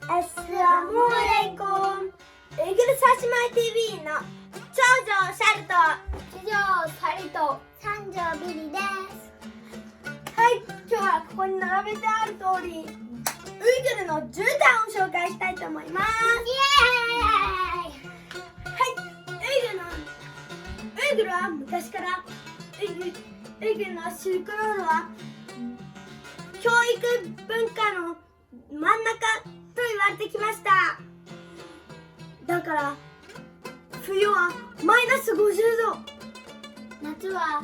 Assalamualaikum。エグルサシマイ TV の長女シャルと地上サリと三条ビリです。はい、今日はここに並べてある通りウイグルの絨毯を紹介したいと思います。イエーイ。ウイグルは昔からウイグルのシルクロードは教育文化の真ん中と言われてきました。だから冬はマイナス50度、夏は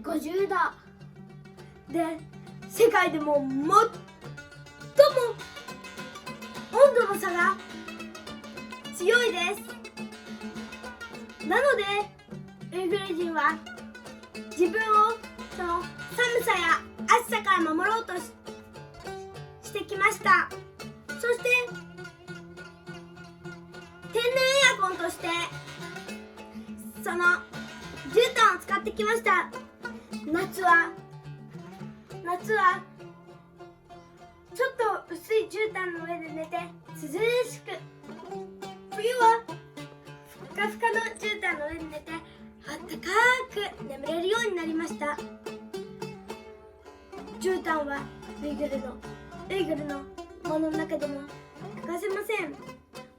50度で世界でも最も温度の差が強いです。なのでウイグル人は自分をその寒さや暑さから守ろうとしてきました。そして天然エアコンとしてその絨毯を使ってきました。夏はちょっと薄い絨毯の上で寝て涼しく、冬はふかふかの絨毯の上で寝てあったかく眠れるようになりました。絨毯はウイグルのものの中でも欠かせません。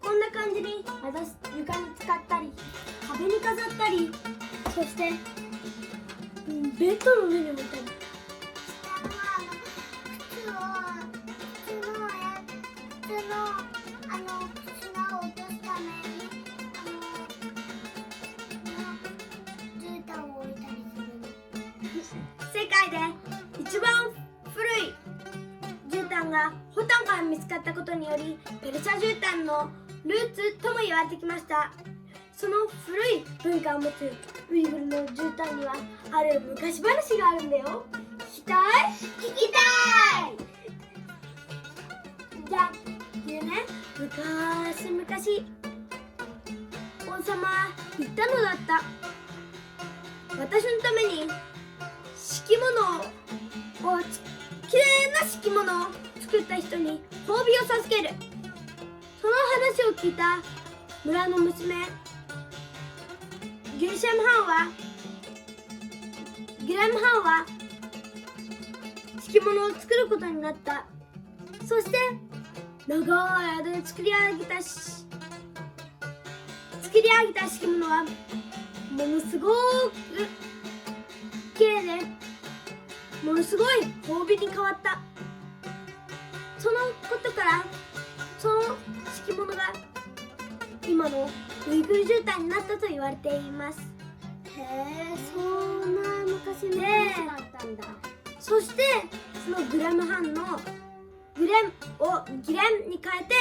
こんな感じに床に使ったり壁に飾ったり、そしてベッドの上に置いたり、砂を落とすために絨毯を置いたりする。世界で一番古い絨毯がホタンから見つかったことによりペルシャ絨毯のルーツとも言われてきました。その古い文化を持つウイグルの絨毯にはある昔話があるんだよ。聞きたい？聞きたい。じゃあ言うね。昔々王様は言ったのだった。私のために敷物をきれいな敷物を作った人に褒美を授ける。その話を聞いた村の娘ギュラムハンは敷物を作ることになった。そして長い間で作り上げた敷物はものすごく綺麗でものすごい褒美に変わった。そのことからその敷物が今のウイグル絨毯になったと言われています。へえ、そんな昔の話だったんだ。そしてそのグラムハンのギレンに変えて、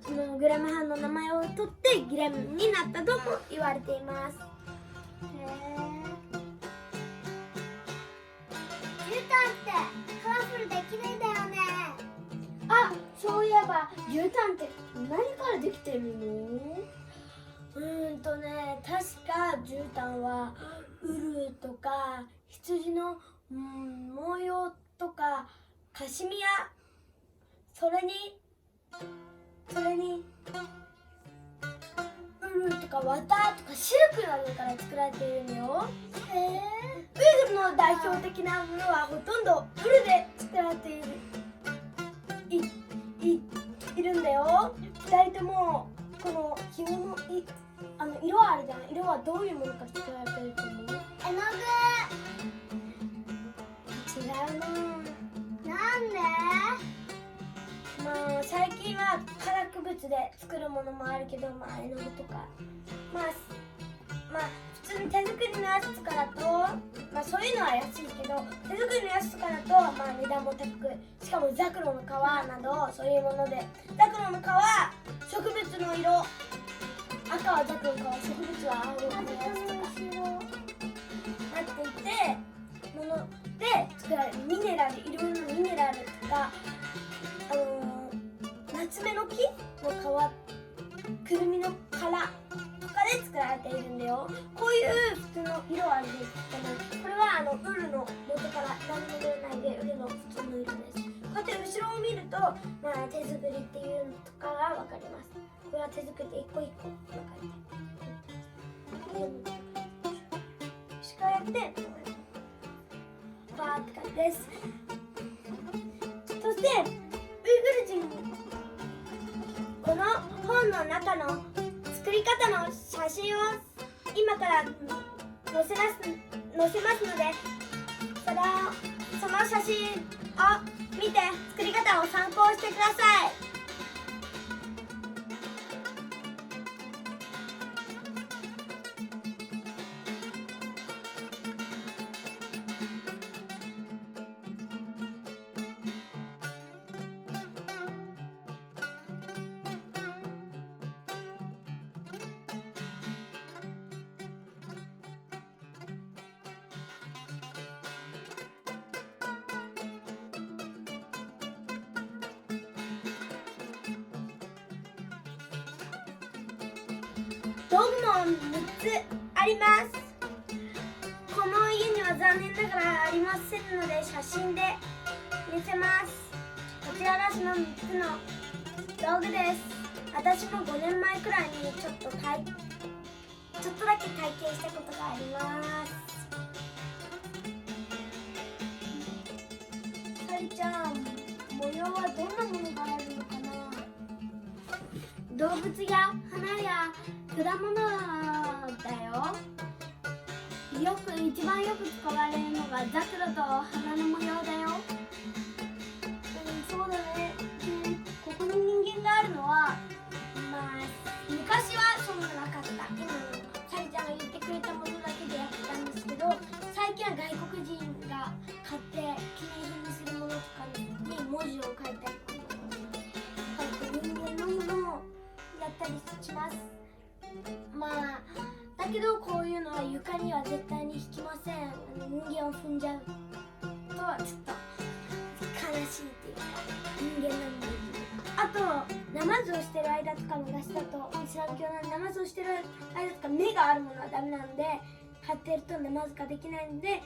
そのグラムハンの名前を取ってギレンになったとも言われています。へえ。絨毯ってカラフルで綺麗だよね。あ、そういえば絨毯って何からできてるの？確か絨毯はウルとか羊の模様とかカシミヤ、それにウルとか綿とかシルクなどから作られているんだよ。へえ。ウイグルの代表的なものはほとんどウルで作られているんだよ。2人ともこの着物色あるじゃん。色はどういうものから作られてると思う？絵の違うな。具。なんで？最近は化学物で作るものもあるけど、絵の具とか普通に手作りのやつとかだとそういうのは安いけど、手作りのやつとかだと値段も高く、しかもザクロの皮などそういうもので、ザクロの皮、植物の色、赤はザクロの皮、植物は青のやつとかなっていて、もので作られるミネラル、いろいろなミネラルとかナツメの木の皮、くるみの殻とかで作られているんだよ。こういう普通の色はあるんですけど、これはウルの元から何も出ないでウルの普通の色です。こうやって後ろを見るとまあ、手作りっていうのとかが分かります。これは手作りで一個一個分かれてしかやってバーって感じです。そしてウイグル人、この本の中の作り方の写真を今から載せますので、その写真を見て作り方を参考してください。道具も3つあります。この家には残念ながらありませんので写真で見せます。こちらがその3つの道具です。私も5年前くらいにちょっとだけ体験したことがあります。さりちゃん、模様はどんなものがあるのかな？動物や花や果物だよ。一番よく使われるのがザクロと花の模様だよ。そうだね。ここに人間があるのは、まあ昔はそういうのなかった。今のサリちゃんが言ってくれたものだけでやってたんですけど、最近は外国人が買って記念品にするものとかに文字を書いたりとか、人間のものをやったりします。まあだけどこういうのは床には絶対に引きません。人間を踏んじゃうとはちょっと悲しいっていうか、人間なんで。あとナマズをしてる間とかの出しだと、イスラム教のナマズをしてる間とか目があるものはダメなんで、貼ってるとナマズができないので、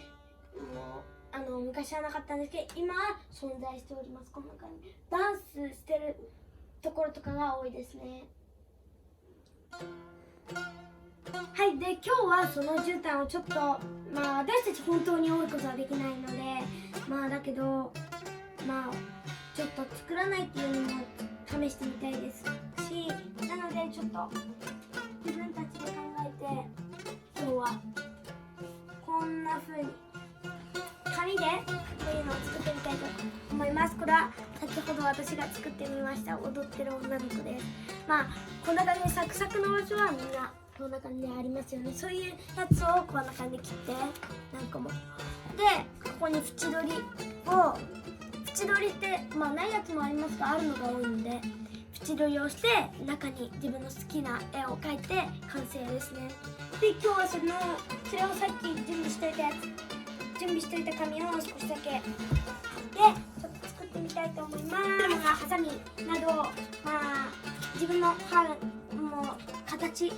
もう昔はなかったんですけど今は存在しております。こんな感じ、ダンスしてるところとかが多いですね。はい、で今日はその絨毯をちょっと、まあ私たち本当に多いことはできないので、まあだけどまあちょっと作らないっていうのも試してみたいですし、なのでちょっと自分たちで考えて、今日はこんな風に紙でこういうのを作ってみたいと思います。これは先ほど私が作ってみました踊ってる女の子です。まあこんな感じでサクサクの場所はみんなこんな感じでありますよね。そういうやつをこんな感じで切って何個も。でここに縁取りってまあないやつもありますが、あるのが多いので縁取りをして中に自分の好きな絵を描いて完成ですね。で今日はそれをさっき準備しておいた紙を少しだけでちょっと作ってみたいと思います。ハサミなど、まあ自分の形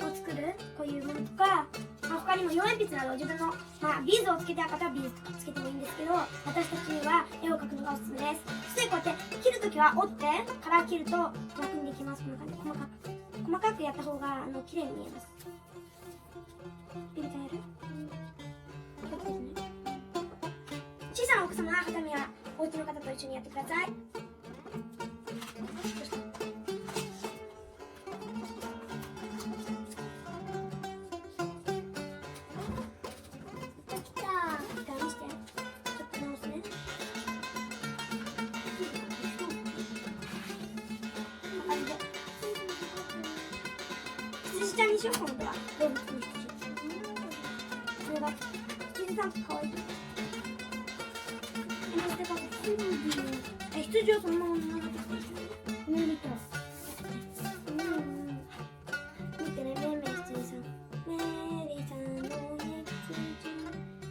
を作るこういうものとか、まあ、他にも色鉛筆など自分の、ビーズをつけた方はビーズとかつけてもいいんですけど、私たちは絵を描くのがおすすめです。そしてこうやって切るときは折ってから切ると楽にできます。こんな感じで細かくやった方が綺麗に見えます。ピルちゃんやる？小さなお子様はハサミはお家の方と一緒にやってください。羊ちゃんにしよう、今度は動物の羊。これが羊さんってかわいい。羊をそのまま塗りた見てね、めいめい羊さん。メリーさんの羊。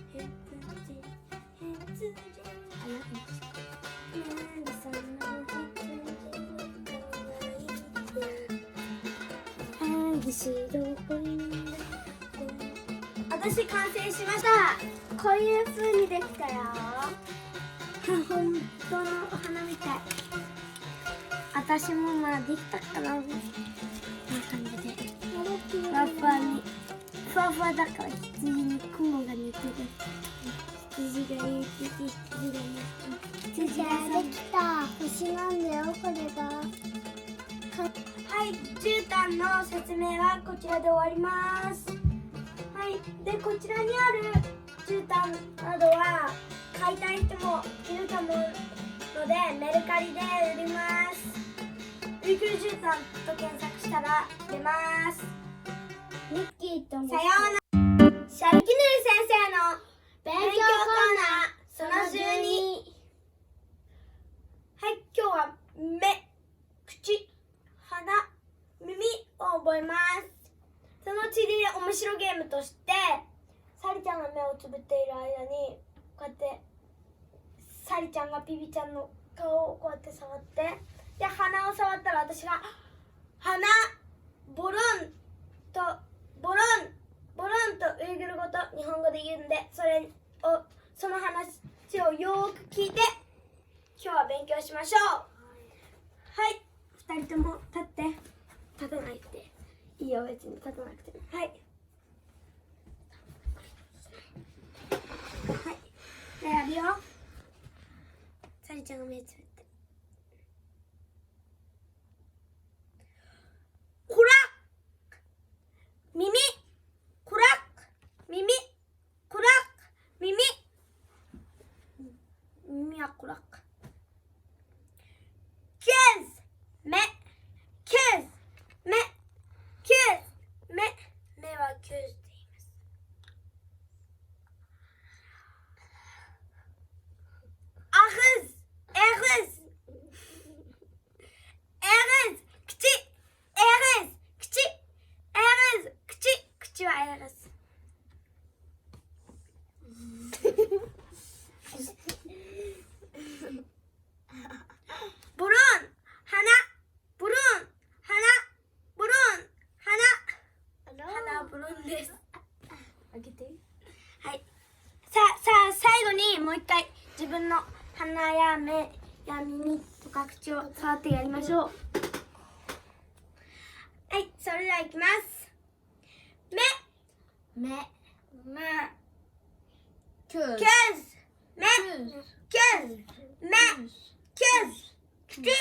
あ、やだ。メリーさんの私完成しました。こういう風にできたよ。本当のお花みたい。私もまあできたかな。こんな感じでふわふわに、ふわふわだから羊に雲が寝てる。羊がいる、羊がいる。羊ができた。星なんだよ、これが。はい、絨毯の説明はこちらで終わります。はい、でこちらにある絨毯などは買いたい人もいると思うのでメルカリで売ります。ウイグル絨毯と検索したら出ます。ミッキーともさようなら。シャルキヌル先生の勉強コーナーその12。はい、今日は目、口、鼻、耳を覚えます。そのうちで面白ゲームとしてサリちゃんが目をつぶっている間にこうやってサリちゃんがビビちゃんの顔をこうやって触って、で鼻を触ったら私が鼻ボロンとボロンボロンとウイグル語と日本語で言うんで、その話をよーく聞いて今日は勉強しましょう。はい、2人とも立って。立たないでいいよ、別に立たなくて。はいはい、じゃあやるよ。サリちゃんが目つぶって、こら耳こら耳こら耳耳はこらキューズ目キューズ目キューズ目目はキューズって言います。アフズエフズエルズ口エルズ口エルズ口はエルズブルーン鼻ブルーン鼻ブルーン鼻ブルーンです。開けて。はい、さあ最後にもう一回自分の鼻や目や耳とか口を触ってやりましょう。はい、それではいきます。目キューキューズ目キューズ目キューズ口エ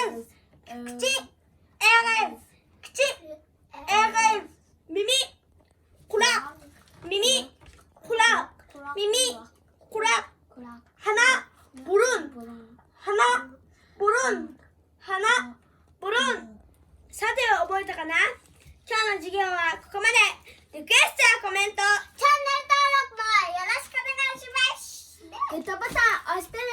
レンズ口エレンズ口エレンズ耳こら耳こら耳こら鼻ボルン鼻ボルン鼻ボルン。さて覚えたかな。今日の授業はここまで。リクエストやコメント、チャンネル登録もよろしくお願いします。グッドボタン押してね。